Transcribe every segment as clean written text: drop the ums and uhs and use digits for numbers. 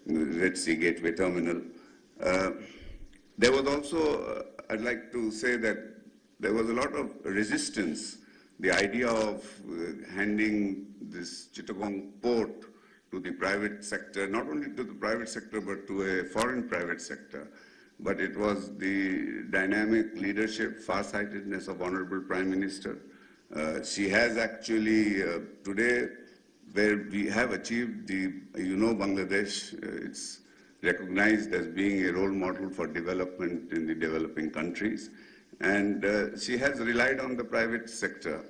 Red Sea Gateway Terminal. There was also, I'd like to say that there was a lot of resistance. The idea of handing this Chittagong port to the private sector, not only to the private sector, but to a foreign private sector. But it was the dynamic leadership, farsightedness of Honorable Prime Minister. She has actually, today, where we have achieved the, Bangladesh, it's recognized as being a role model for development in the developing countries. And she has relied on the private sector.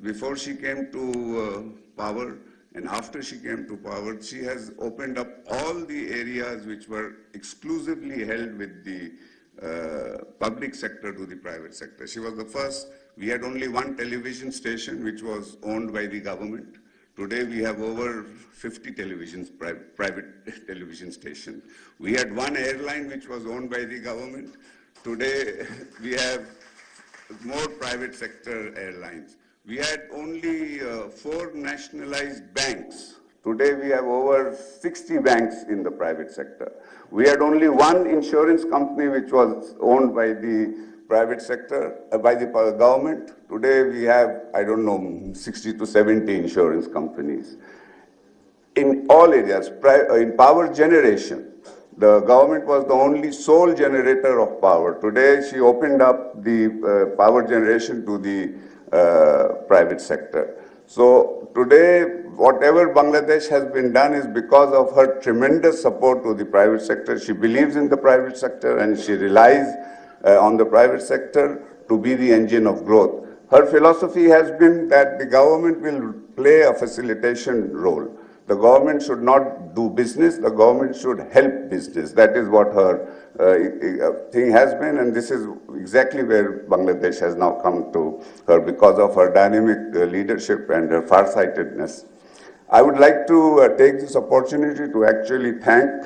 Before she came to power and after she came to power, she has opened up all the areas which were exclusively held with the public sector to the private sector. She was the first. We had only one television station which was owned by the government. Today we have over 50 private television stations. We had one airline which was owned by the government. Today we have more private sector airlines. We had only 4 nationalized banks. Today we have over 60 banks in the private sector. We had only one insurance company which was owned by the private sector, by the government. Today we have, 60 to 70 insurance companies. In all areas, in power generation, the government was the only sole generator of power. Today she opened up the power generation to the private sector. So today, whatever Bangladesh has been done is because of her tremendous support to the private sector. She believes in the private sector and she relies on the private sector to be the engine of growth. Her philosophy has been that the government will play a facilitation role. The government should not do business, the government should help business. That is what her thing has been, and this is exactly where Bangladesh has now come to her because of her dynamic leadership and her farsightedness. I would like to take this opportunity to actually thank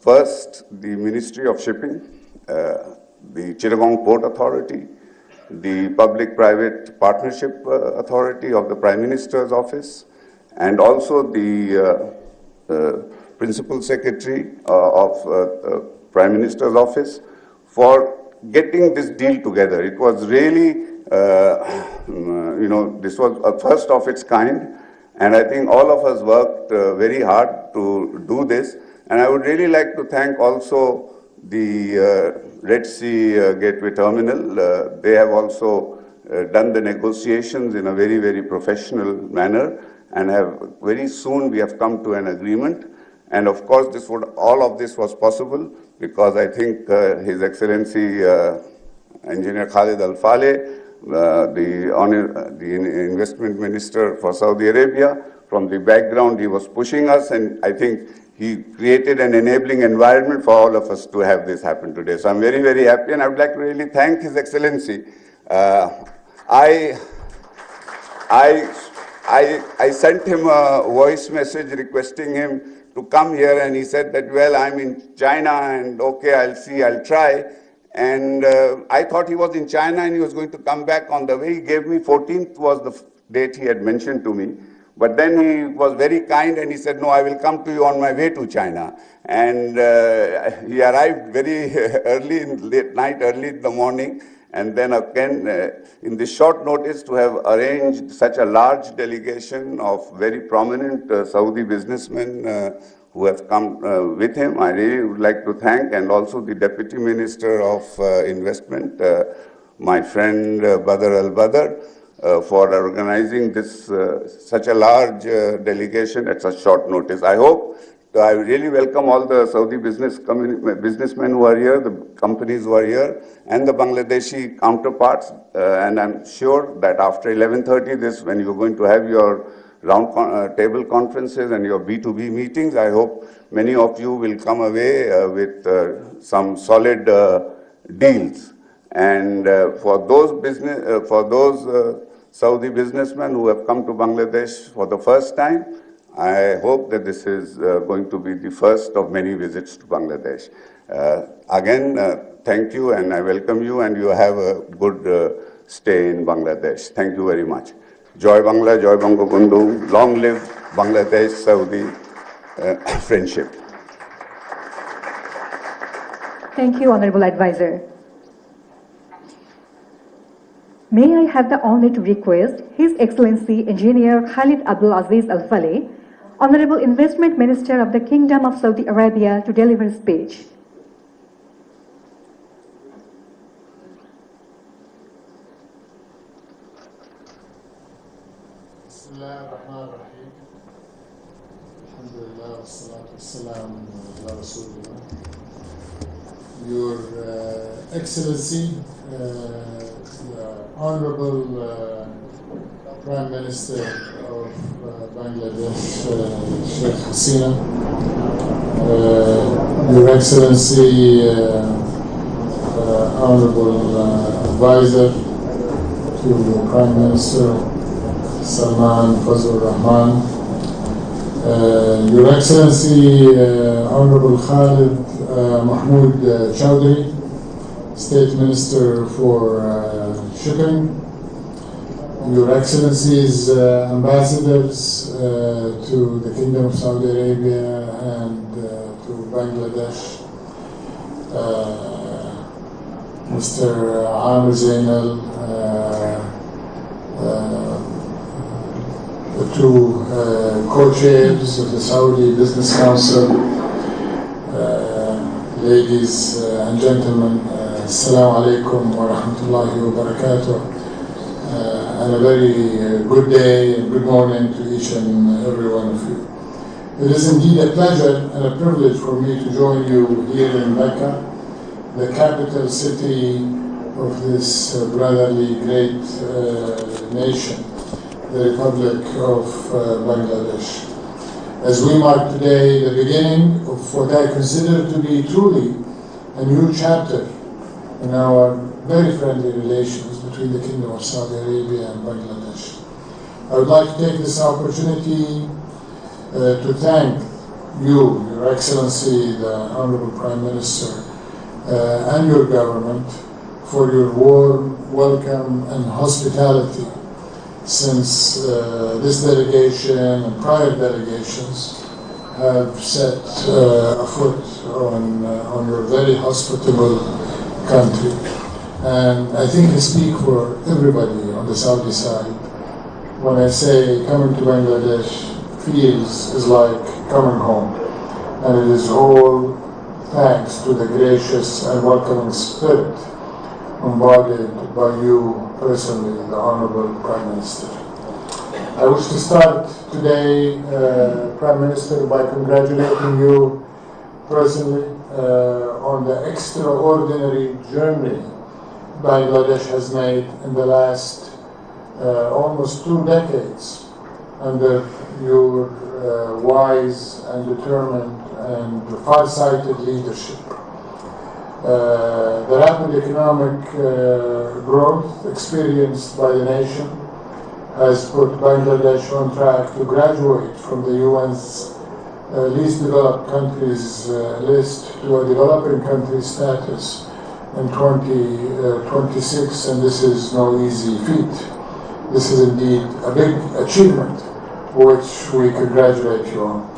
first, the Ministry of Shipping, the Chittagong Port Authority, the Public-Private Partnership Authority of the Prime Minister's Office, and also the Principal Secretary of Prime Minister's Office for getting this deal together. It was really, this was a first of its kind, and I think all of us worked very hard to do this. And I would really like to thank also the Red Sea Gateway Terminal. They have also done the negotiations in a very, very professional manner, and very soon we have come to an agreement. And of course, all of this was possible because I think His Excellency Engineer Khalid Al-Faleh, the Investment Minister for Saudi Arabia, from the background he was pushing us, and I think he created an enabling environment for all of us to have this happen today. So I'm very, very happy, and I would like to really thank His Excellency. I sent him a voice message requesting him to come here, and he said that, well, I'm in China, and okay, I'll try. And I thought he was in China and he was going to come back on the way. He gave me 14th was the date he had mentioned to me. But then he was very kind and he said, no, I will come to you on my way to China. And he arrived very early in late night, early in the morning. And then again, in this short notice, to have arranged such a large delegation of very prominent Saudi businessmen who have come with him, I really would like to thank, and also the Deputy Minister of Investment, my friend Badr Al-Badr, for organizing this such a large delegation at such short notice. I really welcome all the Saudi businessmen who are here, the companies who are here, and the Bangladeshi counterparts. And I'm sure that after 11:30, when you're going to have your round table conferences and your B2B meetings, I hope many of you will come away with some solid deals. And for those Saudi businessmen who have come to Bangladesh for the first time, I hope that this is going to be the first of many visits to Bangladesh. Again, thank you, and I welcome you, and you have a good stay in Bangladesh. Thank you very much. Joy Bangla, Joy Bangabandhu, long live Bangladesh, Saudi, friendship. Thank you, Honorable Advisor. May I have the honor to request His Excellency Engineer Khalid Abdul Aziz Al Faleh, Honorable Investment Minister of the Kingdom of Saudi Arabia, to deliver a speech. Your Excellency, the Honorable Prime Minister of Bangladesh, Sheikh Hasina, Your Excellency, Honorable Advisor to the Prime Minister, Salman Fazlur Rahman, Your Excellency, Honorable Khalid Mahmoud Chowdhury, State Minister for Shipping, Your Excellencies, Ambassadors to the Kingdom of Saudi Arabia and to Bangladesh, Mr. Amir Zainal, the two co-chairs of the Saudi Business Council, ladies and gentlemen, Assalamu alaikum wa rahmatullahi wa barakatuh, and a very good day and good morning to each and every one of you. It is indeed a pleasure and a privilege for me to join you here in Mecca, the capital city of this brotherly great nation, the Republic of Bangladesh. As we mark today the beginning of what I consider to be truly a new chapter in our very friendly relations between the Kingdom of Saudi Arabia and Bangladesh. I would like to take this opportunity to thank you, Your Excellency, the Honorable Prime Minister, and your government for your warm welcome and hospitality since this delegation and prior delegations have set afoot on your very hospitable country. And I think I speak for everybody on the Saudi side when I say coming to Bangladesh is like coming home. And it is all thanks to the gracious and welcoming spirit embodied by you personally, the Honorable Prime Minister. I wish to start today, Prime Minister, by congratulating you personally on the extraordinary journey Bangladesh has made in the last almost 2 decades under your wise and determined and far-sighted leadership. The rapid economic growth experienced by the nation has put Bangladesh on track to graduate from the UN's least developed countries list to a developing country status in 2026, and this is no easy feat. This is indeed a big achievement, which we congratulate you on.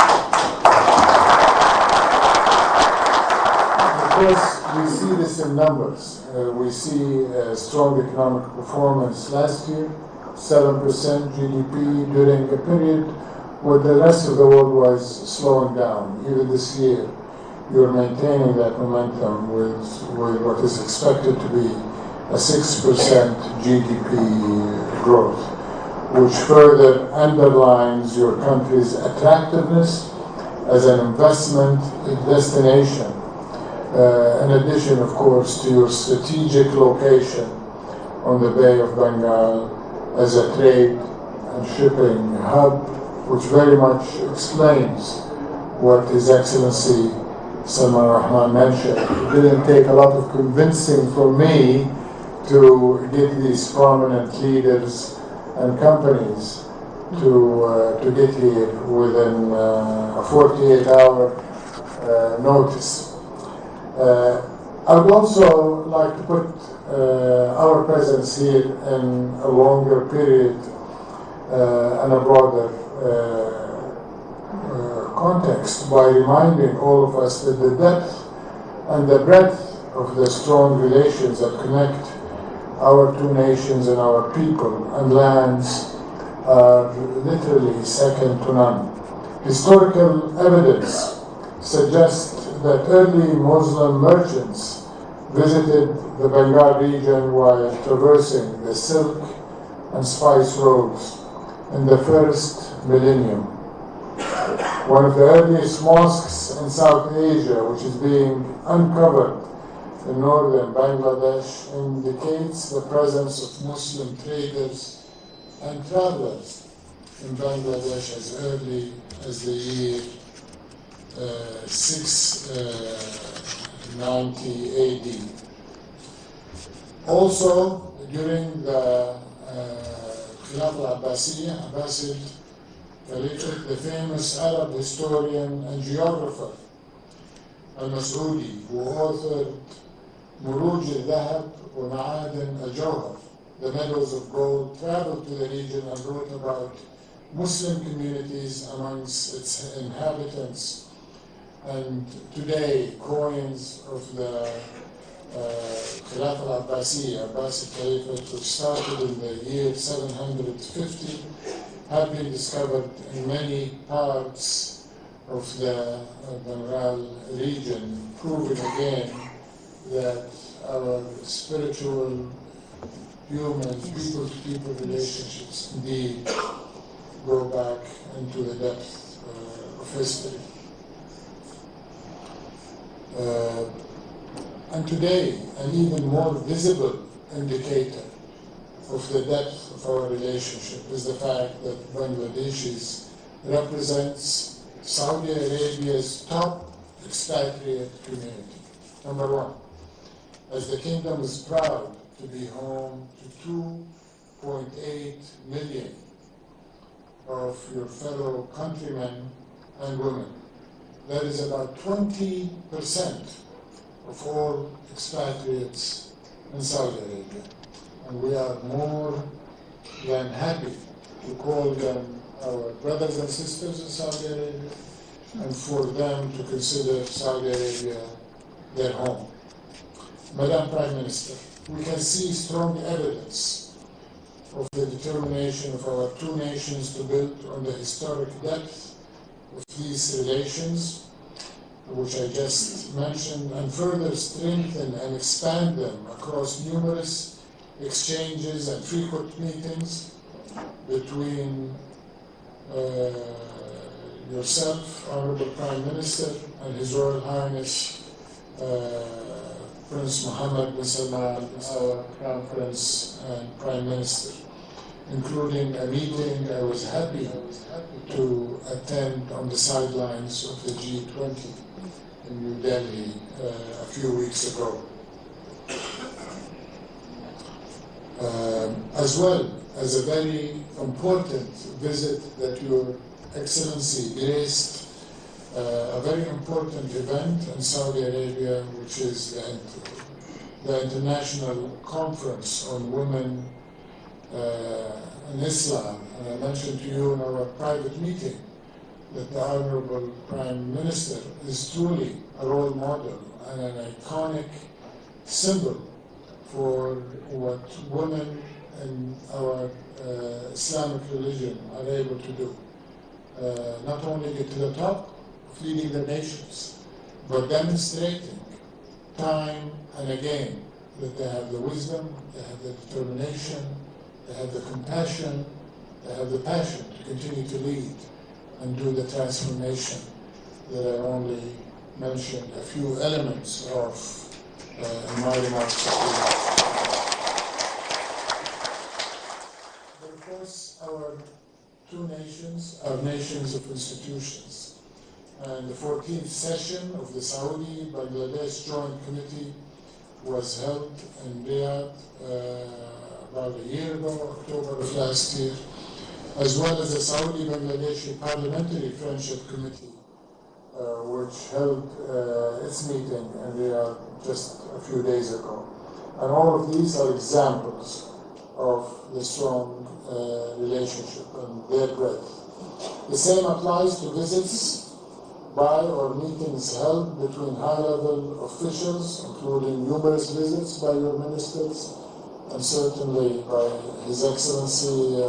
Of course, we see this in numbers. We see a strong economic performance last year, 7% GDP during a period where the rest of the world was slowing down. Even this year, you're maintaining that momentum with what is expected to be a 6% GDP growth, which further underlines your country's attractiveness as an investment destination. In addition, of course, to your strategic location on the Bay of Bengal as a trade and shipping hub, which very much explains what His Excellency Salman Rahman mentioned. It didn't take a lot of convincing for me to get these prominent leaders and companies to get here within a 48-hour notice. I would also like to put our presence here in a longer period and a broader context by reminding all of us that the depth and the breadth of the strong relations that connect our two nations and our people and lands are literally second to none. Historical evidence suggests that early Muslim merchants visited the Bengal region while traversing the silk and spice roads in the first millennium. One of the earliest mosques in South Asia, which is being uncovered in northern Bangladesh, indicates the presence of Muslim traders and travelers in Bangladesh as early as the year 690 AD. Also, during the Khilafah al-Abbasiyya, Abbasid Caliphate, the famous Arab historian and geographer al-Mas'udi, who authored Muruj al-Dhahab wa Ma'adan al-Jawhar, the meadows of gold, traveled to the region and wrote about Muslim communities amongst its inhabitants. And today, coins of the Khilafah al-Abbasiyya, Abbasid Caliphate, which started in the year 750, have been discovered in many parts of the Bengal region, proving again that our spiritual, human, people-to-people relationships indeed go back into the depth of history. And today, an even more visible indicator of the depth of our relationship is the fact that Bangladesh represents Saudi Arabia's top expatriate community. Number one, as the kingdom is proud to be home to 2.8 million of your fellow countrymen and women. That is about 20% of all expatriates in Saudi Arabia. And we are more than happy to call them our brothers and sisters in Saudi Arabia and for them to consider Saudi Arabia their home. Madam Prime Minister, we can see strong evidence of the determination of our two nations to build on the historic depth of these relations, which I just mentioned, and further strengthen and expand them across numerous exchanges and frequent meetings between yourself, Honorable Prime Minister, and His Royal Highness Prince Mohammed bin Salman, our Crown Prince and Prime Minister, including a meeting I was happy to attend on the sidelines of the G20 in New Delhi a few weeks ago. As well as a very important visit that Your Excellency graced a very important event in Saudi Arabia, which is the International Conference on Women in Islam. And I mentioned to you in our private meeting that the Honorable Prime Minister is truly a role model and an iconic symbol for what women in our Islamic religion are able to do. Not only get to the top of leading the nations, but demonstrating time and again that they have the wisdom, they have the determination, they have the compassion, they have the passion to continue to lead and do the transformation that I only mentioned a few elements of in my remarks. But of course, our two nations are nations of institutions. And the 14th session of the Saudi-Bangladesh Joint Committee was held in Riyadh about a year ago, October of last year, as well as the Saudi-Bangladeshi Parliamentary Friendship Committee, which held its meeting in Riyadh just a few days ago. And all of these are examples of the strong relationship and their breadth. The same applies to visits by or meetings held between high-level officials, including numerous visits by your ministers, and certainly by His Excellency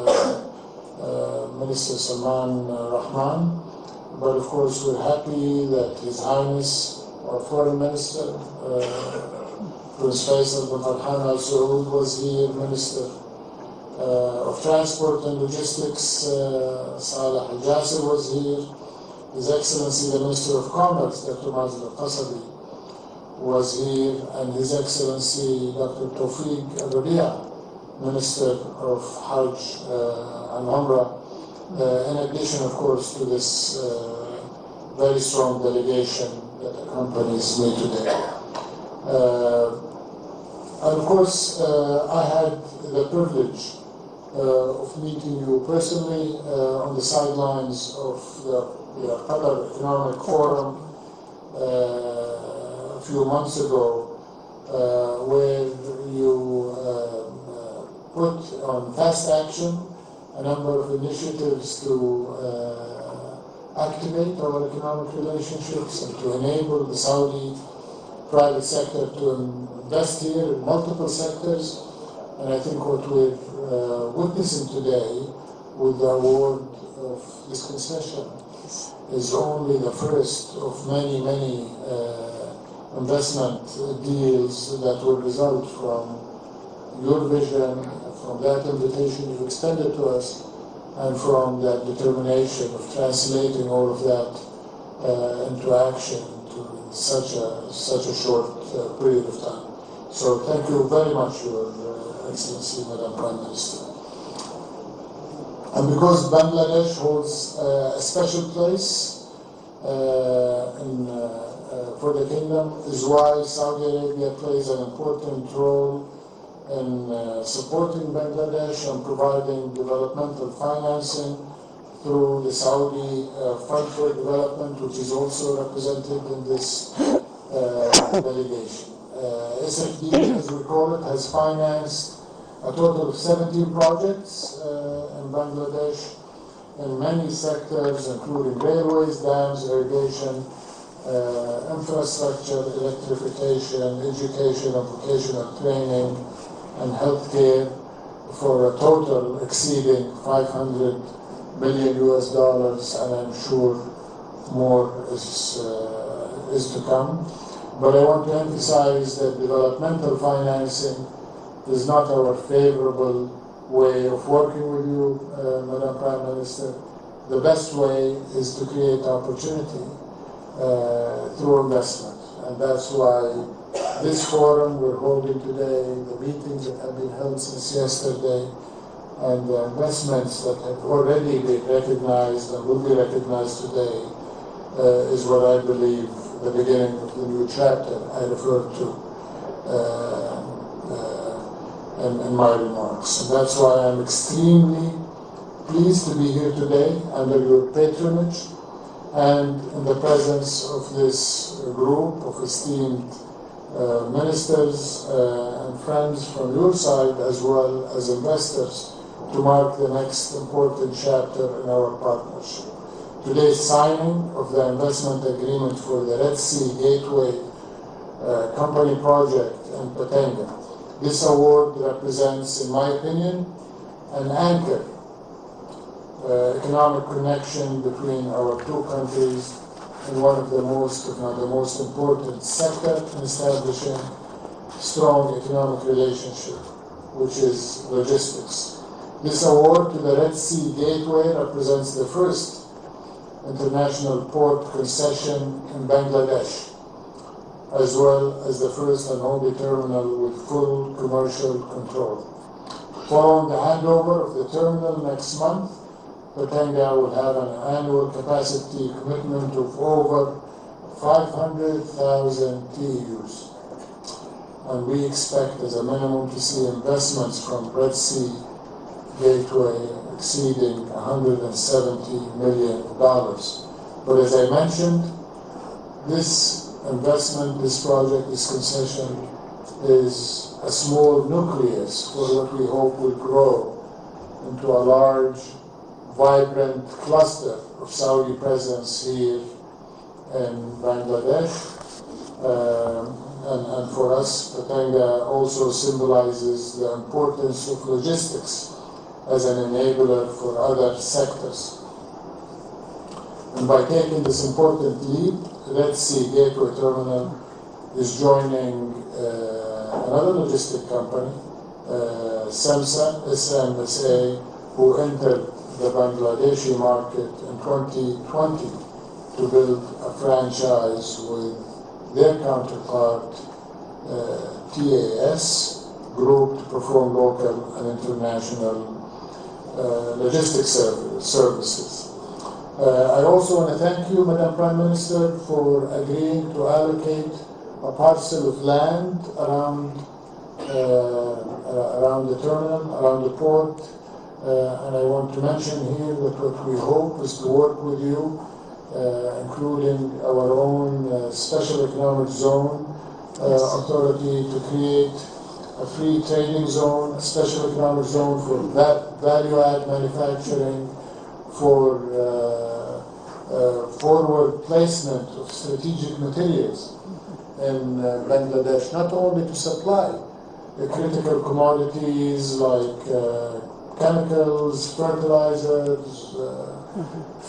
Minister Salman Rahman. But of course, we're happy that His Highness, our Foreign Minister, Prince Faisal bin Farhan Al Saud was here, Minister of Transport and Logistics, Saleh Al Jasser was here. His Excellency the Minister of Commerce, Dr. Mazil Al Qasabi, was here, and His Excellency Dr. Tawfiq Al Rabia, Minister of Hajj and Umrah, in addition, of course, to this very strong delegation that accompanies me today. And of course, I had the privilege of meeting you personally on the sidelines of the Qatar Economic Forum a few months ago, where you put on fast action a number of initiatives to activate our economic relationships and to enable the Saudi private sector to invest here in multiple sectors. And I think what we're witnessing today with the award of this concession is only the first of many investment deals that will result from your vision, from that invitation you extended to us, and from that determination of translating all of that into action in such a short period of time. So thank you very much, Your Excellency, Madam Prime Minister. And because Bangladesh holds a special place for the kingdom, is why Saudi Arabia plays an important role in supporting Bangladesh and providing developmental financing through the Saudi Fund for Development, which is also represented in this delegation. SFD, as we call it, has financed a total of 17 projects in Bangladesh in many sectors, including railways, dams, irrigation, infrastructure, electrification, education and vocational training, and healthcare, for a total exceeding $500 million, and I'm sure more is to come. But I want to emphasize that developmental financing is not our favorable way of working with you, Madam Prime Minister. The best way is to create opportunity through investment. And that's why this forum we're holding today, the meetings that have been held since yesterday, and the investments that have already been recognized and will be recognized today, is what I believe the beginning of the new chapter I referred to in my remarks. And that's why I'm extremely pleased to be here today under your patronage and in the presence of this group of esteemed ministers and friends from your side, as well as investors, to mark the next important chapter in our partnership. Today's signing of the investment agreement for the Red Sea Gateway company project in Patenga. This award represents, in my opinion, an anchor economic connection between our two countries in one of the most, if not the most important sector in establishing strong economic relationship, which is logistics. This award to the Red Sea Gateway represents the first international port concession in Bangladesh, as well as the first and only terminal with full commercial control. Following the handover of the terminal next month, Patenga will have an annual capacity commitment of over 500,000 TEUs. And we expect as a minimum to see investments from Red Sea Gateway exceeding $170 million. But as I mentioned, this investment, this project, this concession is a small nucleus for what we hope will grow into a large, vibrant cluster of Saudi presence here in Bangladesh. And for us, Patenga also symbolizes the importance of logistics as an enabler for other sectors. And by taking this important leap, Red Sea Gateway Terminal is joining another logistic company, SMSA, who entered the Bangladeshi market in 2020 to build a franchise with their counterpart, TAS Group, to perform local and international logistics services. I also want to thank you, Madam Prime Minister, for agreeing to allocate a parcel of land around the terminal, around the port. And I want to mention here that what we hope is to work with you, including our own Special Economic Zone authority, to create a free trading zone, a special economic zone for value-add manufacturing, for forward placement of strategic materials in Bangladesh, not only to supply the critical commodities like chemicals, fertilizers,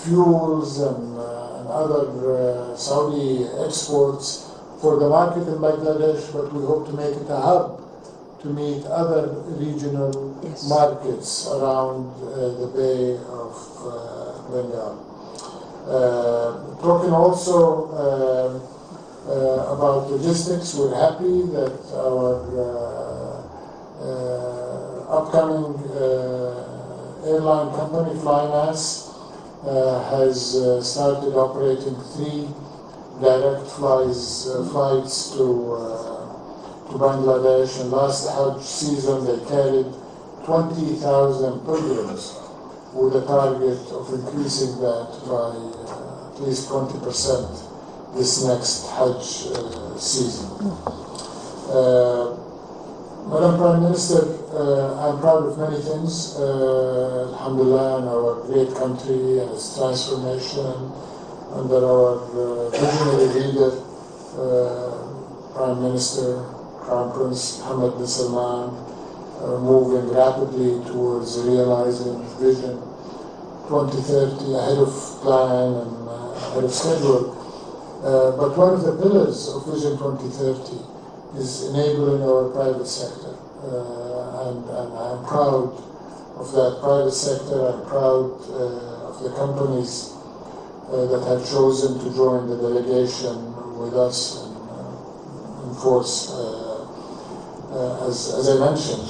fuels, and other Saudi exports for the market in Bangladesh, but we hope to make it a hub to meet other regional markets around the Bay of Bengal. Talking also about logistics, we're happy that our upcoming airline company, Flynas, has started operating 3 direct flights to Bangladesh, and last Hajj season they carried 20,000 pilgrims, with a target of increasing that by at least 20% this next Hajj season. Madam Prime Minister, I'm proud of many things, alhamdulillah, in our great country and its transformation under our visionary leader, Prime Minister, Crown Prince Mohammed bin Salman, moving rapidly towards realizing Vision 2030 ahead of plan and ahead of schedule. But one of the pillars of Vision 2030 is enabling our private sector. And I'm proud of that private sector. I'm proud of the companies that have chosen to join the delegation with us and enforce, as I mentioned.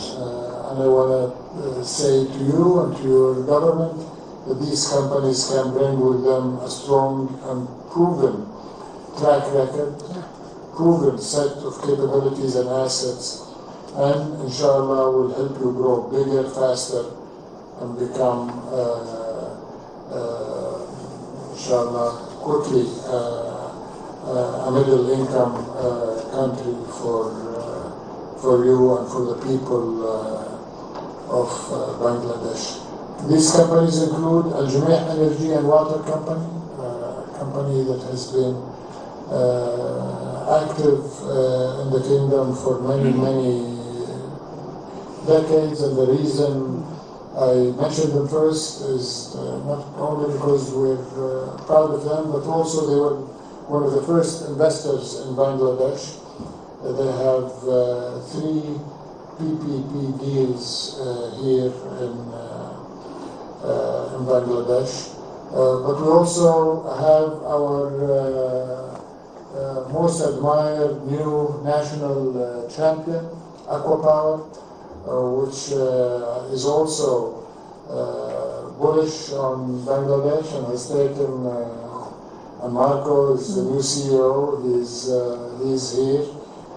And I want to say to you and to your government that these companies can bring with them a strong and proven track record, proven set of capabilities and assets, and inshallah will help you grow bigger, faster, and become, inshallah, quickly a middle-income country for you and for the people of Bangladesh. These companies include Al Jumeirah Energy and Water Company, a company that has been active in the kingdom for many decades, and the reason I mentioned them first is not only because we're proud of them, but also they were one of the first investors in Bangladesh. They have 3 PPP deals here in Bangladesh. But we also have our most admired new national champion, Aqua Power, which is also bullish on Bangladesh and has taken, and Marco is the new CEO, he's here.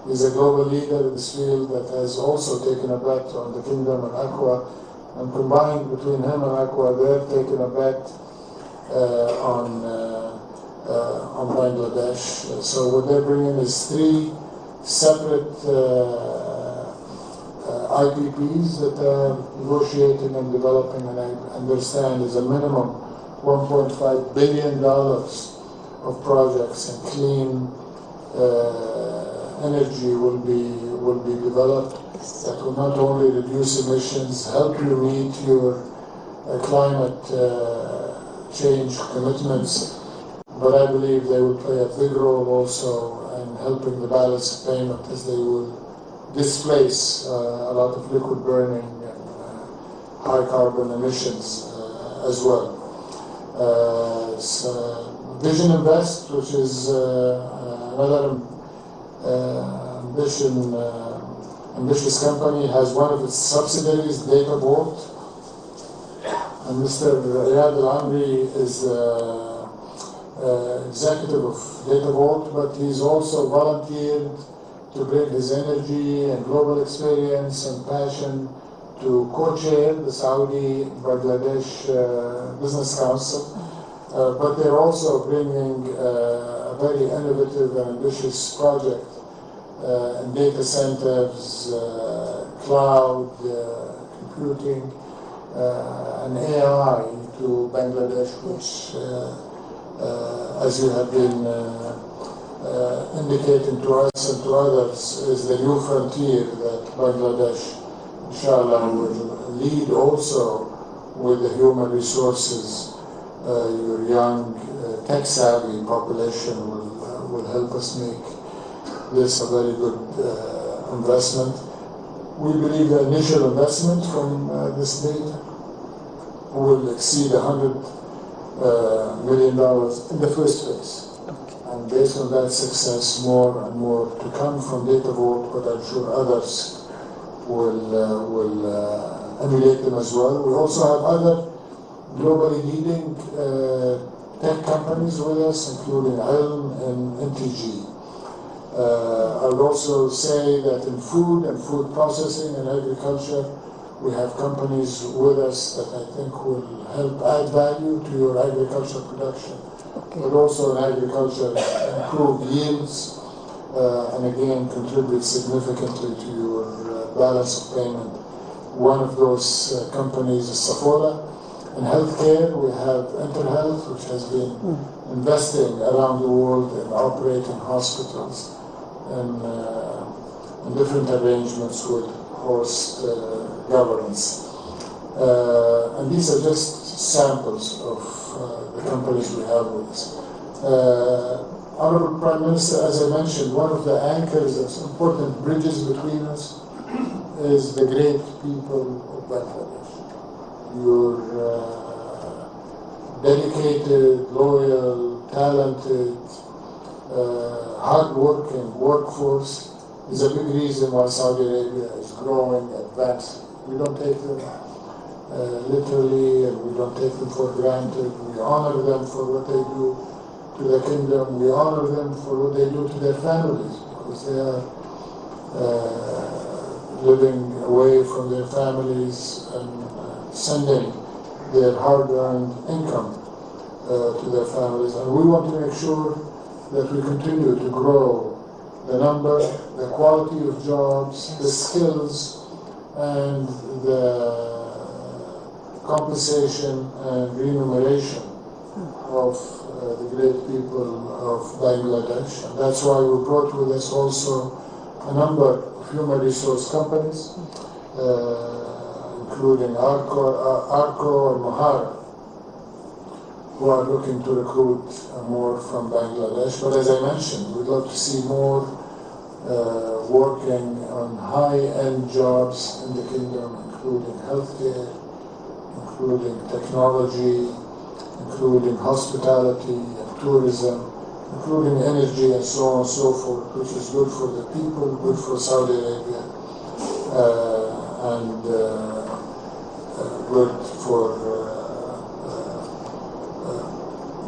He's a global leader in this field that has also taken a bet on the kingdom and Aqua, and combined between him and Aqua, they're taking a bet on Bangladesh. So what they're bringing is 3 separate IPPs that are negotiating and developing, and I understand is a minimum $1.5 billion of projects and clean energy will be developed that will not only reduce emissions, help you meet your climate change commitments, but I believe they will play a big role also in helping the balance of payment as they will displace a lot of liquid burning and high carbon emissions as well. Vision Invest, which is another ambitious company, has one of its subsidiaries, Data Vault, and Mr. Riyad Al-Amri is executive of Data Vault, but he's also volunteered to bring his energy and global experience and passion to co-chair the Saudi-Bangladesh Business Council. But they're also bringing a very innovative and ambitious project in data centers, cloud computing, and AI to Bangladesh, which, as you have been indicating to us and to others, is the new frontier that Bangladesh, inshallah, will lead also with the human resources. Your young, tech-savvy population will help us make this a very good investment. We believe the initial investment from this data will exceed $100 million in the first phase. And based on that success, more and more to come from Data Vault, but I'm sure others will emulate them as well. We also have other globally leading tech companies with us, including Ilm and NTG. I would also say that in food and food processing and agriculture, we have companies with us that I think will help add value to your agricultural production, but also in agriculture improve yields and again contribute significantly to your balance of payment. One of those companies is Safola. In healthcare, we have InterHealth, which has been investing around the world in operating hospitals and different arrangements with host governments. And these are just samples of the companies we have with us. Honorable Prime Minister, as I mentioned, one of the anchors of important bridges between us is the great people of Bangladesh. Your dedicated, loyal, talented, hard-working workforce is a big reason why Saudi Arabia is growing, advancing. We don't take them literally, and we don't take them for granted. We honor them for what they do to the kingdom. We honor them for what they do to their families, because they are living away from their families and sending their hard-earned income to their families. And we want to make sure that we continue to grow the number, the quality of jobs, the skills, and the compensation and remuneration of the great people of Bangladesh. And that's why we brought with us also a number of human resource companies, including Arco and Mahara, who are looking to recruit more from Bangladesh. But as I mentioned, we'd love to see more working on high-end jobs in the kingdom, including healthcare, including technology, including hospitality and tourism, including energy and so on and so forth, which is good for the people, good for Saudi Arabia, and good for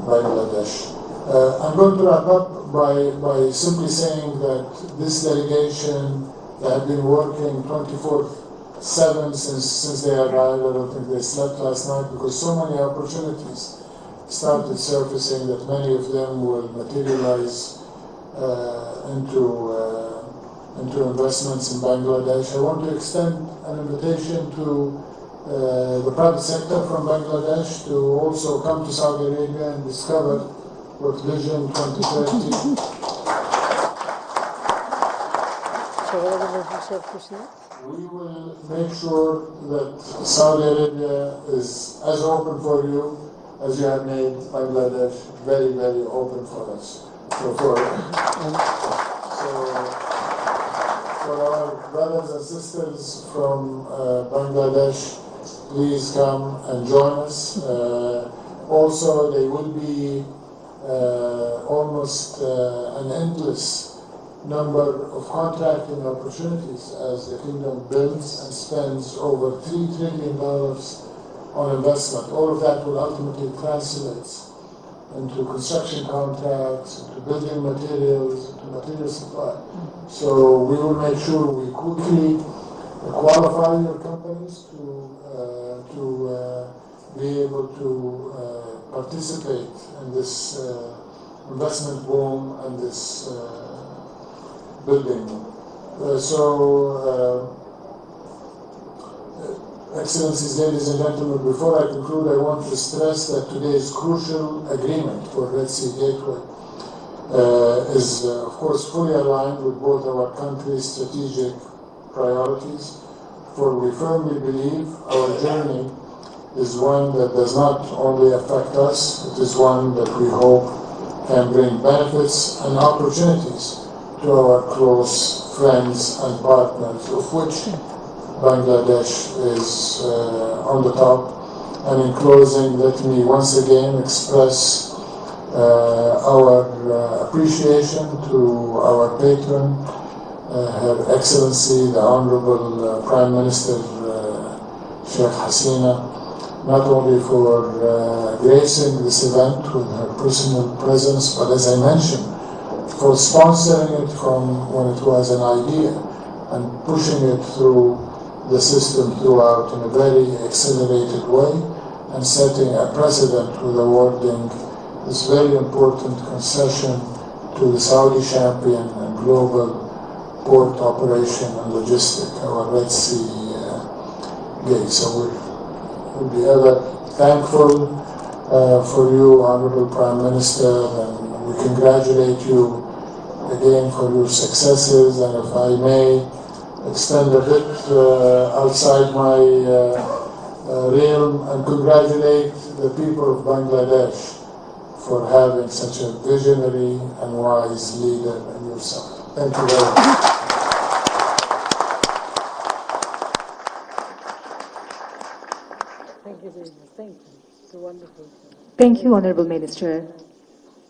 Bangladesh. I'm going to wrap up by simply saying that this delegation, they have been working 24/7 since they arrived. I don't think they slept last night because so many opportunities started surfacing that many of them will materialize into investments in Bangladesh. I want to extend an invitation to the private sector from Bangladesh to also come to Saudi Arabia and discover with Vision 2030. We will make sure that Saudi Arabia is as open for you as you have made Bangladesh very, very open for us. So for our brothers and sisters from Bangladesh, please come and join us. Also, there will be almost an endless number of contracting opportunities as the kingdom builds and spends over $3 trillion on investment. All of that will ultimately translate into construction contracts, into building materials, into material supply. So we will make sure we quickly qualify your companies to be able to participate in this investment boom and this building. Excellencies, ladies and gentlemen, before I conclude, I want to stress that today's crucial agreement for Red Sea Gateway is, of course, fully aligned with both our country's strategic priorities, for we firmly believe our journey is one that does not only affect us, it is one that we hope can bring benefits and opportunities to our close friends and partners, of which Bangladesh is on the top. And in closing, let me once again express our appreciation to our patron, Her Excellency, the Honorable Prime Minister Sheikh Hasina, not only for gracing this event with her personal presence, but as I mentioned, for sponsoring it from when it was an idea and pushing it through the system throughout in a very accelerated way and setting a precedent with awarding this very important concession to the Saudi champion and global port operation and logistic, our Red Sea gate. So we'll be ever thankful for you, Honorable Prime Minister, and we congratulate you again for your successes, and if I may extend a bit outside my realm and congratulate the people of Bangladesh for having such a visionary and wise leader in yourself. Thank you very much. Thank you very much. Thank you. It's wonderful. Thank you, Honorable Minister.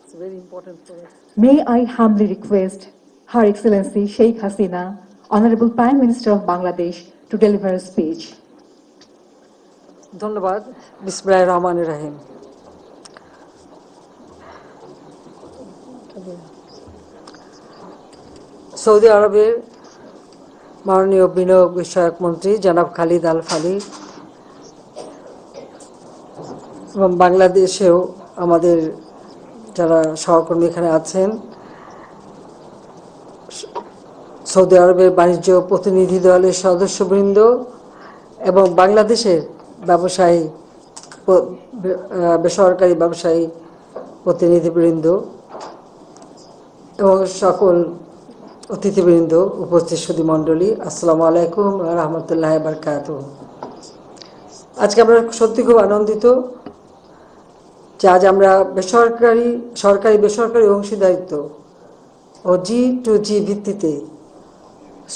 It's very important for us. May I humbly request Her Excellency Sheikh Hasina, Honorable Prime Minister of Bangladesh, to deliver a speech. ধন্যবাদ। বিসমিল্লাহির রহমানির রহিম। Saudi আরবের মাননীয় বিনিয়োগ বিষয়ক মন্ত্রী জনাব খালিদ আল ফালি এবং বাংলাদেশেও আমাদের যারা সহকর্মী এখানে আছেন, সৌদি আরবের বাণিজ্য প্রতিনিধি দলের সদস্যবৃন্দ এবং বাংলাদেশের ব্যবসায়ী বেসরকারি ব্যবসায়ী প্রতিনিধিবৃন্দ এবং সকল অতিথিবৃন্দ, উপস্থিত সুধীমণ্ডলী, আসসালামু আলাইকুম ওয়া রাহমাতুল্লাহি ওয়া বারাকাতুহু। আজকে আমরা সত্যি খুব আনন্দিত যে আজ আমরা সরকারি বেসরকারি অংশীদারিত্ব ও G2G ভিত্তিতে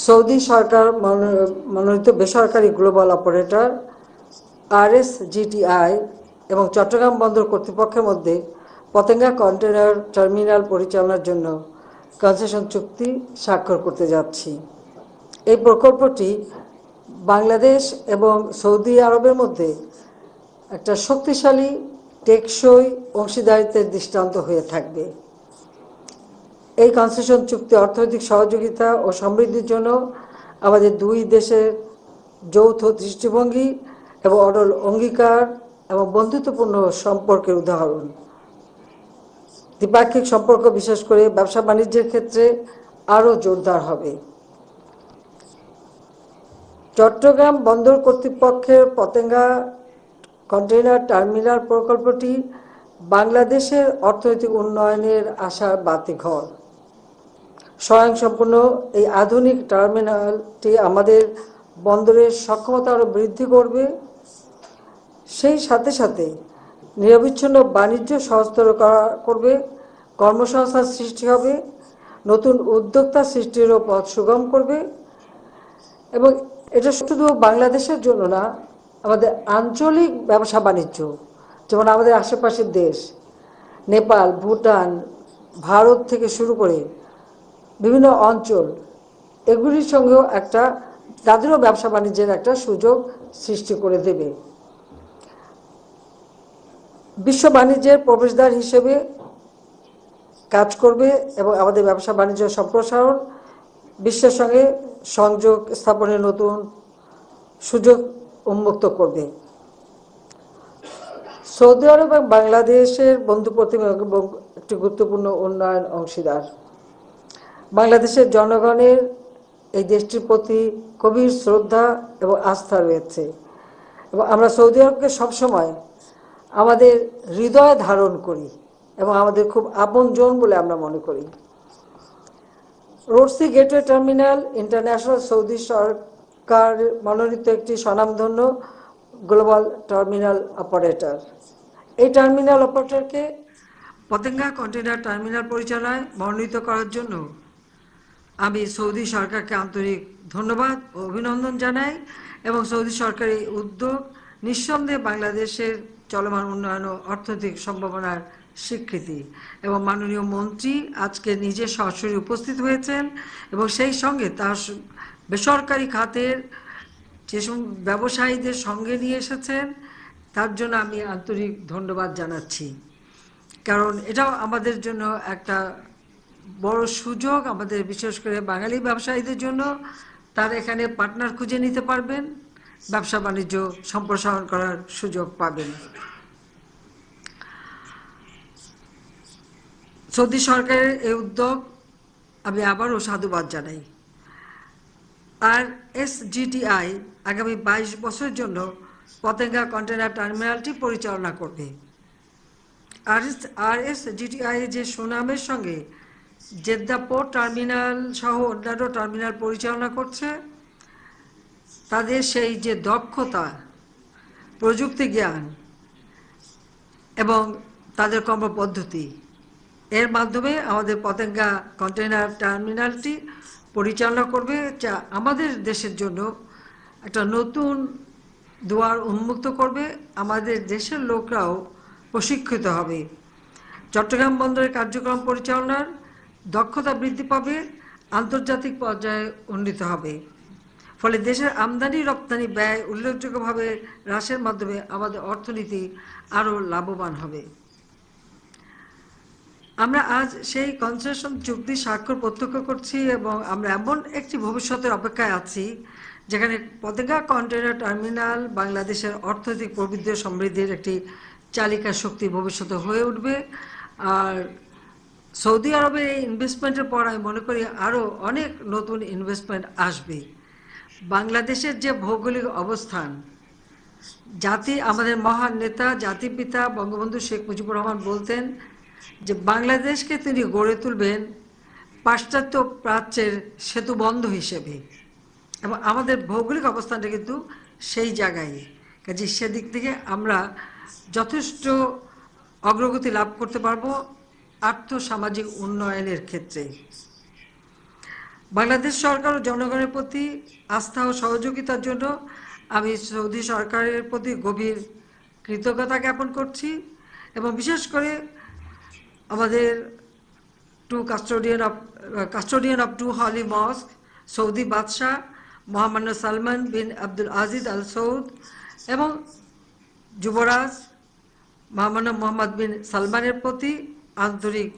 সৌদি সরকার মনোনীত বেসরকারি গ্লোবাল অপারেটর RSGTI এবং চট্টগ্রাম বন্দর কর্তৃপক্ষের মধ্যে পতেঙ্গা কন্টেইনার টার্মিনাল পরিচালনার জন্য কনসেশন চুক্তি স্বাক্ষর করতে যাচ্ছি। এই প্রকল্পটি বাংলাদেশ এবং সৌদি আরবের মধ্যে একটা শক্তিশালী টেকসই অংশীদারিত্বের দৃষ্টান্ত হয়ে থাকবে। এই কনসেশন চুক্তি অর্থনৈতিক সহযোগিতা ও সমৃদ্ধির জন্য আমাদের দুই দেশের যৌথ দৃষ্টিভঙ্গি এবং অটল অঙ্গীকার এবং বন্ধুত্বপূর্ণ সম্পর্কের উদাহরণ। দ্বিপাক্ষিক সম্পর্ক বিশেষ করে ব্যবসা বাণিজ্যের ক্ষেত্রে আরও জোরদার হবে। চট্টগ্রাম বন্দর কর্তৃপক্ষের পতেঙ্গা কন্টেইনার টার্মিনাল প্রকল্পটি বাংলাদেশের অর্থনৈতিক উন্নয়নের আশার বাতিঘর। স্বয়ংসম্পূর্ণ এই আধুনিক টার্মিনালটি আমাদের বন্দরের সক্ষমতা আরও বৃদ্ধি করবে, সেই সাথে সাথে নিরবিচ্ছিন্ন বাণিজ্য সহজতর করবে, কর্মসংস্থান সৃষ্টি হবে, নতুন উদ্যোক্তা সৃষ্টিরও পথ সুগম করবে এবং এটা শুধু বাংলাদেশের জন্য না, আমাদের আঞ্চলিক ব্যবসা বাণিজ্য, যেমন আমাদের আশেপাশের দেশ নেপাল, ভুটান, ভারত থেকে শুরু করে বিভিন্ন অঞ্চল, এগুলির সঙ্গেও তাদেরও ব্যবসা বাণিজ্যের একটা সুযোগ সৃষ্টি করে দেবে। বিশ্ব বাণিজ্যের প্রবেশদ্বার হিসেবে কাজ করবে এবং আমাদের ব্যবসা বাণিজ্য সম্প্রসারণ, বিশ্বের সঙ্গে সংযোগ স্থাপনের নতুন সুযোগ উন্মুক্ত করবে। সৌদি আরব এবং বাংলাদেশের বন্ধুপ্রতিম একটি গুরুত্বপূর্ণ উন্নয়ন অংশীদার। বাংলাদেশের জনগণের এই দেশটির প্রতি গভীর শ্রদ্ধা এবং আস্থা রয়েছে এবং আমরা সৌদি আরবকে সবসময় আমাদের হৃদয়ে ধারণ করি এবং আমাদের খুব আপনজন বলে আমরা মনে করি। রোডসি গেটওয়ে টার্মিনাল ইন্টারন্যাশনাল সৌদি সরকার মনোনীত একটি স্বনামধন্য গ্লোবাল টার্মিনাল অপারেটর। এই টার্মিনাল অপারেটরকে পতেঙ্গা কন্টেইনার টার্মিনাল পরিচালনায় মনোনীত করার জন্য আমি সৌদি সরকারকে আন্তরিক ধন্যবাদ ও অভিনন্দন জানাই এবং সৌদি সরকারের এই উদ্যোগ নিঃসন্দেহে বাংলাদেশের চলমান উন্নয়ন ও অর্থনৈতিক সম্ভাবনার স্বীকৃতি এবং মাননীয় মন্ত্রী আজকে নিজে সরাসরি উপস্থিত হয়েছেন এবং সেই সঙ্গে তার বেসরকারি খাতের যেসব ব্যবসায়ীদের সঙ্গে নিয়ে এসেছেন, তার জন্য আমি আন্তরিক ধন্যবাদ জানাচ্ছি। কারণ এটাও আমাদের জন্য একটা বড় সুযোগ, আমাদের বিশেষ করে বাঙালি ব্যবসায়ীদের জন্য। তারা এখানে পার্টনার খুঁজে নিতে পারবেন, ব্যবসা বাণিজ্য সম্প্রসারণ করার সুযোগ পাবেন। সৌদি সরকারের এই উদ্যোগ আমি আবারও সাধুবাদ জানাই। আর এসজিটিআই আগামী 22 বছরের জন্য পতেঙ্গা কন্টেইনার টার্মিনালটি পরিচালনা করবে। আর এসজিটিআই যে সুনামের সঙ্গে জেদ্দা পোর্ট টার্মিনাল সহ অন্যান্য টার্মিনাল পরিচালনা করছে, তাদের সেই যে দক্ষতা, প্রযুক্তি জ্ঞান এবং তাদের কর্মপদ্ধতি, এর মাধ্যমে আমাদের পতেঙ্গা কন্টেইনার টার্মিনালটি পরিচালনা করবে, যা আমাদের দেশের জন্য একটা নতুন দুয়ার উন্মুক্ত করবে। আমাদের দেশের লোকরাও প্রশিক্ষিত হবে, চট্টগ্রাম বন্দরের কার্যক্রম পরিচালনার দক্ষতা বৃদ্ধি পাবে, আন্তর্জাতিক পর্যায়ে উন্নীত হবে। ফলে দেশের আমদানি রপ্তানি ব্যয় উল্লেখযোগ্যভাবে হ্রাসের মাধ্যমে আমাদের অর্থনীতি আরও লাভবান হবে। আমরা আজ সেই কনসেশন চুক্তি স্বাক্ষর প্রত্যক্ষ করছি এবং আমরা এমন একটি ভবিষ্যতের অপেক্ষায় আছি যেখানে পতেঙ্গা কন্টেইনার টার্মিনাল বাংলাদেশের অর্থনৈতিক প্রবৃদ্ধি ও সমৃদ্ধির একটি চালিকা শক্তি ভবিষ্যতে হয়ে উঠবে। আর সৌদি আরবের এই ইনভেস্টমেন্টের পর আমি মনে করি আরও অনেক নতুন ইনভেস্টমেন্ট আসবে। বাংলাদেশের যে ভৌগোলিক অবস্থান, আমাদের মহান নেতা জাতিপিতা বঙ্গবন্ধু শেখ মুজিবুর রহমান বলতেন যে বাংলাদেশকে তিনি গড়ে তুলবেন পাশ্চাত্য প্রাচ্যের সেতুবন্ধ হিসেবে, এবং আমাদের ভৌগোলিক অবস্থানটা কিন্তু সেই জায়গায়। কাজে সেদিক থেকে আমরা যথেষ্ট অগ্রগতি লাভ করতে পারবো আর্থসামাজিক উন্নয়নের ক্ষেত্রে। বাংলাদেশ সরকার ও জনগণের প্রতি আস্থা ও সহযোগিতার জন্য আমি সৌদি সরকারের প্রতি গভীর কৃতজ্ঞতা জ্ঞাপন করছি এবং বিশেষ করে আমাদের custodian of two holy mosque Saudi বাদশাহ মহামান্য সালমান বিন আব্দুল আজিজ আল সৌদ এবং যুবরাজ মহামান্য মোহাম্মদ বিন সালমানের প্রতি আন্তরিক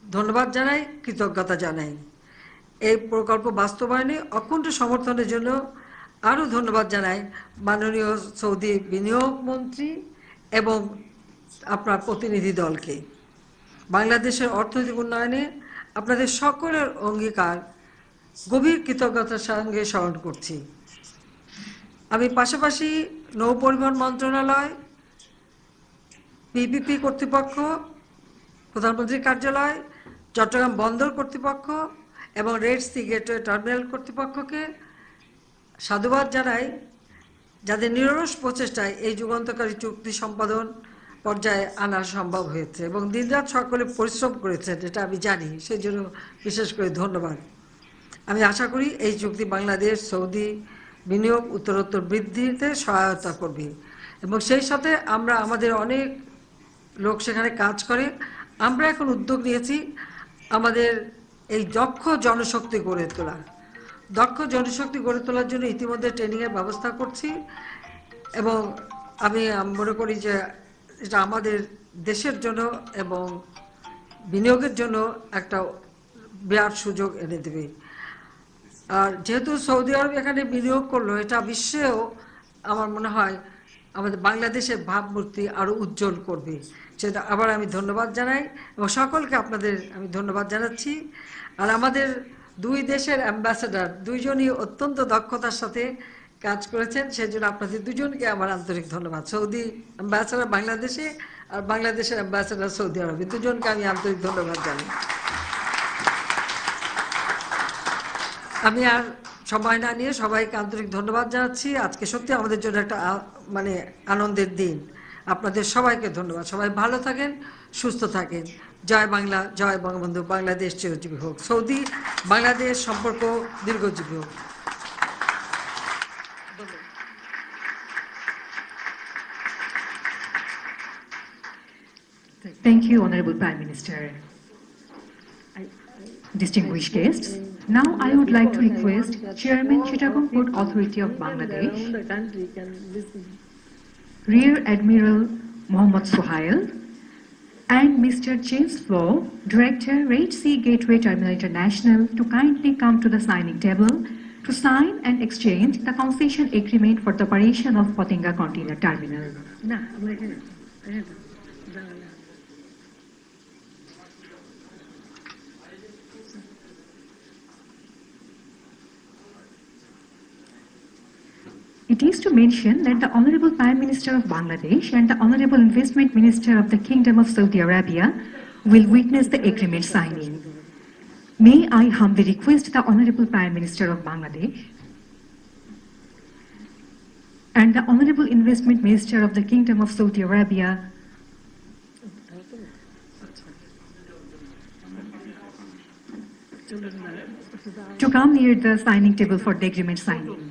ধন্যবাদ জানাই, কৃতজ্ঞতা জানাই। এই প্রকল্প বাস্তবায়নে অকুণ্ঠ সমর্থনের জন্য আরও ধন্যবাদ জানাই মাননীয় সৌদি বিনিয়োগ মন্ত্রী এবং আপনার প্রতিনিধি দলকে। বাংলাদেশের অর্থনৈতিক উন্নয়নে আপনাদের সকলের অঙ্গীকার গভীর কৃতজ্ঞতার সঙ্গে স্মরণ করছি। আমি পাশাপাশি নৌ পরিবহন মন্ত্রণালয়, পিপিপি কর্তৃপক্ষ, প্রধানমন্ত্রীর কার্যালয়, চট্টগ্রাম বন্দর কর্তৃপক্ষ এবং রেড সি গেটওয়ে টার্মিনাল কর্তৃপক্ষকে সাধুবাদ জানাই, যাদের নিরলস প্রচেষ্টায় এই যুগান্তকারী চুক্তি সম্পাদন পর্যায়ে আনা সম্ভব হয়েছে এবং দিনরাত সকলে পরিশ্রম করেছেন, এটা আমি জানি, সেই জন্য বিশেষ করে ধন্যবাদ। আমি আশা করি এই চুক্তি বাংলাদেশ সৌদি বিনিয়োগ উত্তরোত্তর বৃদ্ধিতে সহায়তা করবে এবং সেই সাথে আমরা আমাদের অনেক লোক সেখানে কাজ করে, আমরা এখন উদ্যোগ নিয়েছি আমাদের এই দক্ষ জনশক্তি গড়ে তোলা। দক্ষ জনশক্তি গড়ে তোলার জন্য ইতিমধ্যে ট্রেনিংয়ের ব্যবস্থা করছি এবং আমি মনে করি যে এটা আমাদের দেশের জন্য এবং বিনিয়োগের জন্য একটা বিরাট সুযোগ এনে দেবে। আর যেহেতু সৌদি আরব এখানে বিনিয়োগ করলো, এটা বিশ্বেও আমার মনে হয় আমাদের বাংলাদেশের ভাবমূর্তি আরও উজ্জ্বল করবে, সেটা আবার আমি ধন্যবাদ জানাই এবং সকলকে আপনাদের আমি ধন্যবাদ জানাচ্ছি। আর আমাদের দুই দেশের অ্যাম্বাসেডার দুইজনই অত্যন্ত দক্ষতার সাথে কাজ করেছেন, সেই জন্য আপনাদের দুজনকে আমার আন্তরিক ধন্যবাদ। সৌদি অ্যাম্বাসেডার বাংলাদেশে আর বাংলাদেশের অ্যাম্বাসেডার সৌদি আরবে, দুজনকে আমি আন্তরিক ধন্যবাদ জানাই। আমি আর সময় না নিয়ে সবাইকে আন্তরিক ধন্যবাদ জানাচ্ছি। আজকে সত্যি আমাদের জন্য একটা মানে আনন্দের দিন। আপনাদের সবাইকে ধন্যবাদ। সবাই ভালো থাকেন, সুস্থ থাকেন। জয় বাংলা, জয় বঙ্গবন্ধু, বাংলাদেশ চিরজীবী হোক, সৌদি বাংলাদেশ সম্পর্ক দীর্ঘজীবী হোক। Thank you, Honorable Prime Minister. Distinguished guests, now I would like to request Chairman Chittagong Port Authority of Bangladesh, Rear Admiral Mohammad Suhail, and Mr. James Flo, Director, Red Sea Gateway Terminal International, to kindly come to the signing table to sign and exchange the concession agreement for the operation of Patenga Container Terminal. It is to mention that the Honorable Prime Minister of Bangladesh and the Honorable Investment Minister of the Kingdom of Saudi Arabia will witness the agreement signing. May I humbly request the Honorable Prime Minister of Bangladesh and the Honorable Investment Minister of the Kingdom of Saudi Arabia to come near the signing table for the agreement signing.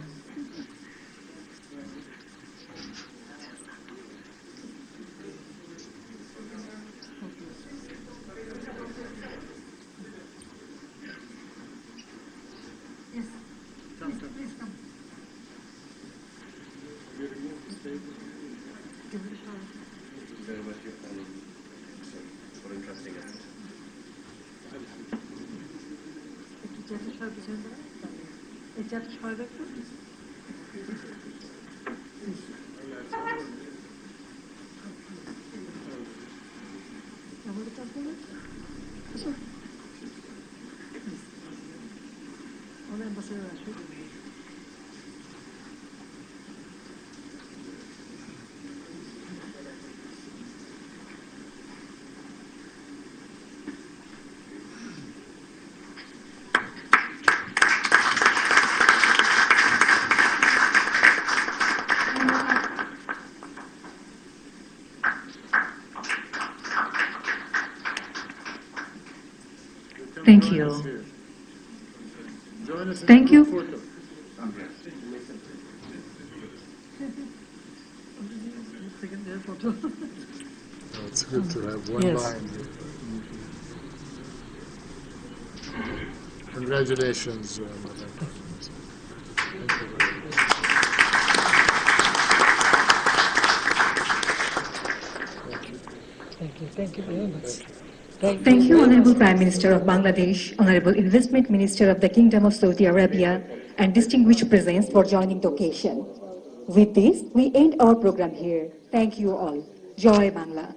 Thank you. Thank you. It's good to have one Yes. line. Congratulations, Madam Prime Minister. Thank you very much. Thank you very much. Thank you, Honorable Prime Minister of Bangladesh, Honorable Investment Minister of the Kingdom of Saudi Arabia, and distinguished presence for joining the occasion. With this, we end our program here. Thank you all. Joy Bangla.